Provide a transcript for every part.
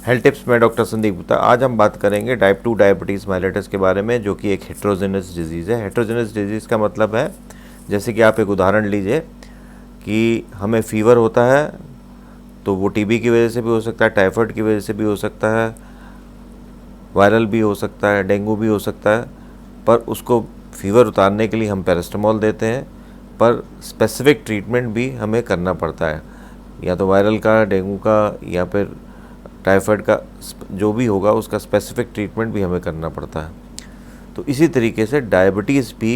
Health tips में doctor Sandeep Gupta. आज हम बात करेंगे टाइप 2 डायबिटीज़ मेलिटस के बारे में, जो कि एक हेट्रोजेनस डिजीज़ है। हेट्रोजेनस डिजीज़ का मतलब है, जैसे कि आप एक उदाहरण लीजिए कि हमें फीवर होता है तो वो टीबी की वजह से भी हो सकता है, टाइफाइड की वजह से भी हो सकता है, वायरल भी हो सकता है, डेंगू भी हो सकता है। पर उसको फीवर उतारने के लिए हम पैरास्टामोल देते हैं, पर स्पेसिफिक ट्रीटमेंट भी हमें करना पड़ता है, या तो वायरल का, डेंगू का, या फिर टाइफाइड का, जो भी होगा उसका स्पेसिफिक ट्रीटमेंट भी हमें करना पड़ता है। तो इसी तरीके से डायबिटीज़ भी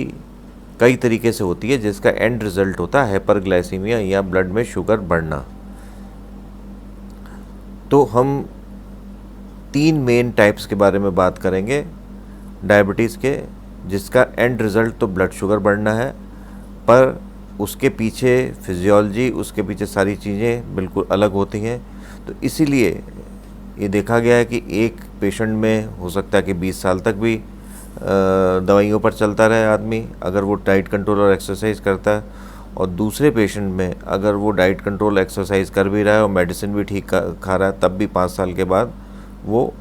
कई तरीके से होती है, जिसका एंड रिज़ल्ट होता है हाइपरग्लाइसीमिया या ब्लड में शुगर बढ़ना। तो हम 3 मेन टाइप्स के बारे में बात करेंगे डायबिटीज़ के, जिसका एंड रिज़ल्ट तो ब्लड शुगर बढ़ना है, पर उसके पीछे फिजियोलॉजी, उसके पीछे सारी चीज़ें बिल्कुल अलग होती हैं। तो इसीलिए ये देखा गया है कि एक पेशेंट में हो सकता है कि 20 साल तक भी दवाइयों पर चलता रहे आदमी, अगर वो डाइट कंट्रोल और एक्सरसाइज करता है, और दूसरे पेशेंट में अगर वो डाइट कंट्रोल एक्सरसाइज कर भी रहा है और मेडिसिन भी ठीक खा रहा है, तब भी 5 साल के बाद वो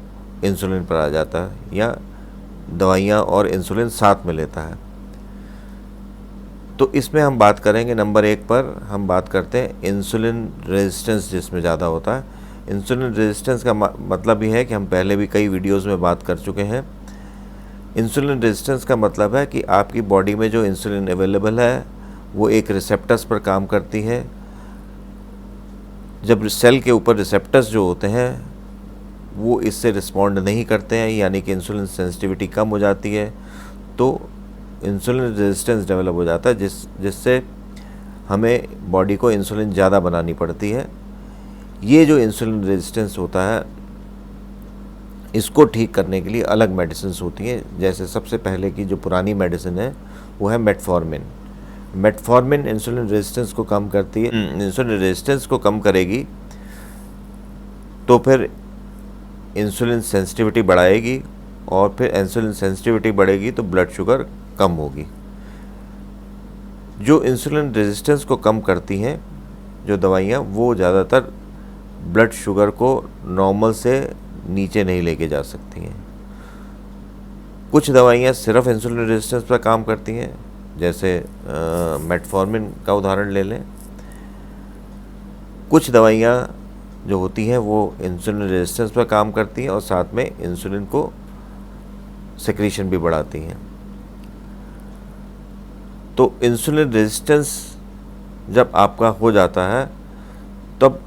इंसुलिन पर आ जाता है या दवाइयाँ और इंसुलिन साथ में लेता है। तो इसमें हम बात करेंगे नंबर 1 पर हम बात करते हैं इंसुलिन रेजिस्टेंस, जिसमें ज़्यादा होता है। इंसुलिन रेजिस्टेंस का मतलब ये है कि हम पहले भी कई वीडियोस में बात कर चुके हैं। इंसुलिन रेजिस्टेंस का मतलब है कि आपकी बॉडी में जो इंसुलिन अवेलेबल है वो एक रिसेप्टर्स पर काम करती है। जब सेल के ऊपर रिसेप्टर्स जो होते हैं वो इससे रिस्पॉन्ड नहीं करते हैं, यानी कि इंसुलिन सेंसिटिविटी कम हो जाती है, तो इंसुलिन रेजिस्टेंस डेवलप हो जाता है, जिससे हमें बॉडी को इंसुलिन ज़्यादा बनानी पड़ती है। ये जो इंसुलिन रेजिस्टेंस होता है, इसको ठीक करने के लिए अलग मेडिसिन होती हैं। जैसे सबसे पहले की जो पुरानी मेडिसिन है वो है मेटफॉर्मिन। मेटफॉर्मिन इंसुलिन रेजिस्टेंस को कम करती है। इंसुलिन रेजिस्टेंस को कम करेगी तो फिर इंसुलिन सेंसिटिविटी बढ़ाएगी, और फिर इंसुलिन सेंसिटिविटी बढ़ेगी तो ब्लड शुगर कम होगी। जो इंसुलिन रेजिस्टेंस को कम करती हैं जो दवाइयाँ, वो ज़्यादातर ब्लड शुगर को नॉर्मल से नीचे नहीं लेके जा सकती हैं। कुछ दवाइयाँ सिर्फ इंसुलिन रेजिस्टेंस पर काम करती हैं, जैसे मेटफॉर्मिन का उदाहरण ले लें। कुछ दवाइयाँ जो होती हैं वो इंसुलिन रेजिस्टेंस पर काम करती हैं और साथ में इंसुलिन को सेक्रीशन भी बढ़ाती हैं। तो इंसुलिन रेजिस्टेंस जब आपका हो जाता है तब,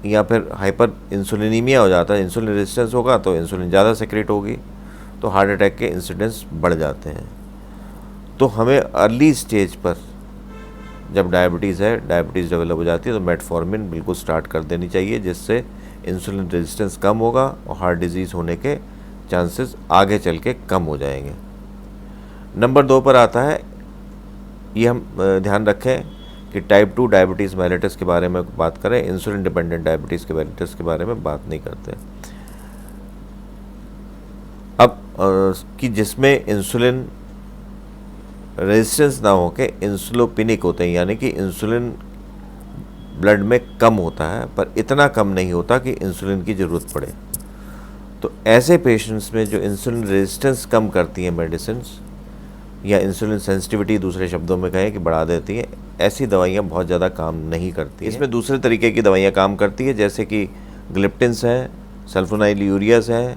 या फिर हाइपर इंसुलिनीमिया हो जाता है, इंसुलिन रेजिस्टेंस होगा तो इंसुलिन ज़्यादा सेक्रेट होगी, तो हार्ट अटैक के इंसिडेंस बढ़ जाते हैं। तो हमें अर्ली स्टेज पर जब डायबिटीज़ डेवलप हो जाती है तो मेटफॉर्मिन बिल्कुल स्टार्ट कर देनी चाहिए, जिससे इंसुलिन रेजिस्टेंस कम होगा और हार्ट डिजीज़ होने के चांसेस आगे चल के कम हो जाएंगे। नंबर 2 पर आता है, ये हम ध्यान रखें कि टाइप 2 डायबिटीज़ मेलिटस के बारे में बात करें, इंसुलिन डिपेंडेंट डायबिटीज़ के मेलिटस के बारे में बात नहीं करते। अब कि जिसमें इंसुलिन रेजिस्टेंस ना हो के इंसुलोपिनिक होते हैं, यानी कि इंसुलिन ब्लड में कम होता है पर इतना कम नहीं होता कि इंसुलिन की ज़रूरत पड़े। तो ऐसे पेशेंट्स में जो इंसुलिन रेजिस्टेंस कम करती हैं मेडिसिन, या इंसुलिन सेंसिटिविटी दूसरे शब्दों में कहें कि बढ़ा देती हैं, ऐसी दवाइयाँ बहुत ज़्यादा काम नहीं करती। इसमें दूसरे तरीके की दवाइयाँ काम करती है, जैसे कि ग्लिप्टिन्स हैं, सल्फोनाइल यूरियास हैं,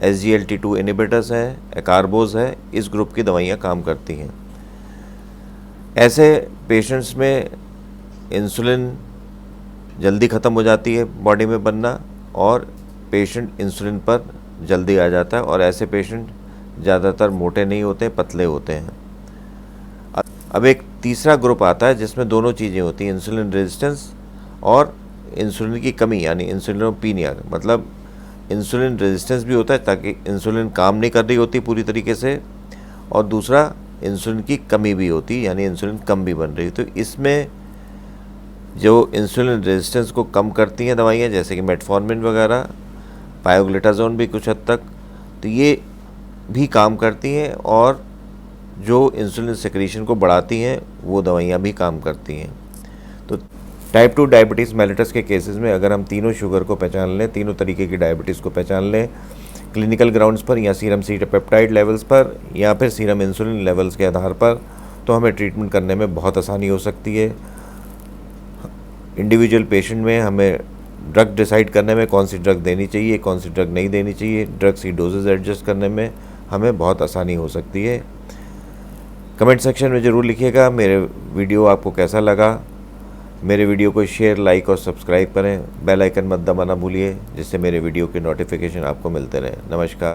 SGLT2 इनहिबिटर्स हैं, एकार्बोज है, इस ग्रुप की दवाइयाँ काम करती हैं। ऐसे पेशेंट्स में इंसुलिन जल्दी ख़त्म हो जाती है बॉडी में बनना, और पेशेंट इंसुलिन पर जल्दी आ जाता है, और ऐसे पेशेंट ज़्यादातर मोटे नहीं होते, पतले होते हैं। अब एक तीसरा ग्रुप आता है जिसमें दोनों चीज़ें होती हैं, इंसुलिन रेजिस्टेंस और इंसुलिन की कमी, यानी इंसुलिनोपीनिया। मतलब इंसुलिन रेजिस्टेंस भी होता है ताकि इंसुलिन काम नहीं कर रही होती पूरी तरीके से, और दूसरा इंसुलिन की कमी भी होती है, यानी इंसुलिन कम भी बन रही। तो इसमें जो इंसुलिन रेजिस्टेंस को कम करती हैं दवाइयाँ, जैसे कि मेटफॉर्मिन वगैरह, पायोग्लिटाजोन भी कुछ हद तक, तो ये भी काम करती हैं, और जो इंसुलिन सेक्रीशन को बढ़ाती हैं वो दवाइयाँ भी काम करती हैं। तो टाइप 2 डायबिटीज़ मेलिटस के केसेस में अगर हम तीनों शुगर को पहचान लें, तीनों तरीके की डायबिटीज़ को पहचान लें क्लिनिकल ग्राउंड्स पर या सीरम C-पेप्टाइड लेवल्स पर या फिर सीरम इंसुलिन लेवल्स के आधार पर, तो हमें ट्रीटमेंट करने में बहुत आसानी हो सकती है। इंडिविजुअल पेशेंट में हमें ड्रग डिसाइड करने में कौन सी ड्रग देनी चाहिए, कौन सी ड्रग नहीं देनी चाहिए, ड्रग्स की डोजेज एडजस्ट करने में हमें बहुत आसानी हो सकती है। कमेंट सेक्शन में ज़रूर लिखिएगा मेरे वीडियो आपको कैसा लगा। मेरे वीडियो को शेयर, लाइक और सब्सक्राइब करें। बेल आइकन मत दबाना भूलिए, जिससे मेरे वीडियो के नोटिफिकेशन आपको मिलते रहें। नमस्कार।